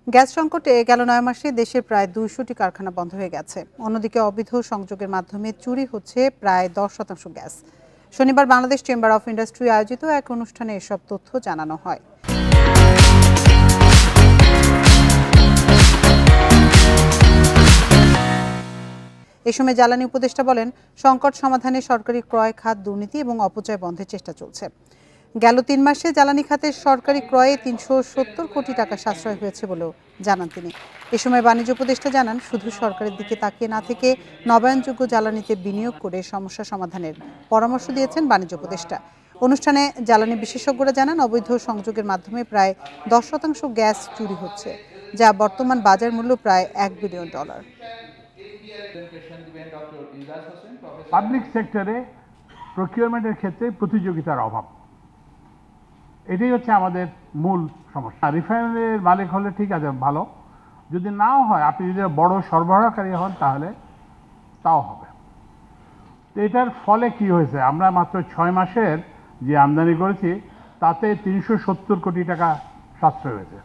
Gas সংকটে গেল ৯ মাসে দেশের প্রায় ২০০টি কারখানা বন্ধ হয়ে গেছে। অন্যদিকে অবৈধ সংযোগের মাধ্যমে চুরি হচ্ছে প্রায় ১০% গ্যাস। শনিবার বাংলাদেশ চেম্বার অফ ইন্ডাস্ট্রি আয়োজিত এক অনুষ্ঠানে এসব তথ্য জানানো হয়। এ সময় জ্বালানি উপদেষ্টা বলেন, সংকট সমাধানে সরকারি ক্রয় খাত দুর্নীতি এবং অপচয় বন্ধের চেষ্টা চলছে। গেল ৩ মাসে জ্বালানি খাতের সরকারি ক্রয়ে ৩৭০ কোটি টাকা সাশ্রয় হয়েছে বলেও জানান তিনি। এ সময় বাণিজ্য উপদেষ্টা জানান, শুধু সরকারের দিকে তাকিয়ে না থেকে নবায়নযোগ্য জ্বালানিতে বিনিয়োগ করে সমস্যা সমাধানের পরামর্শ দিয়েছেন বাণিজ্য উপদেষ্টা। অনুষ্ঠানে জ্বালানি বিশেষজ্ঞরা জানান, অবৈধ সংযোগের মাধ্যমে প্রায় ১০% গ্যাস চুরি হচ্ছে, যা বর্তমান বাজার মূল্য প্রায় $1 বিলিয়ন। পাবলিক সেক্টরে প্রকিউরমেন্টের ক্ষেত্রে প্রতিযোগিতার অভাব, এটাই হচ্ছে আমাদের মূল সমস্যা। রিফাইনারির মালিক হলে ঠিক আছে, ভালো, যদি নাও হয়, আপনি যদি বড় সরবরাহকারী হন তাহলে তাও হবে। তো এটার ফলে কি হয়েছে, আমরা মাত্র ৬ মাসের যে আমদানি করেছি তাতে ৩৭০ কোটি টাকা সাশ্রয় হয়েছে।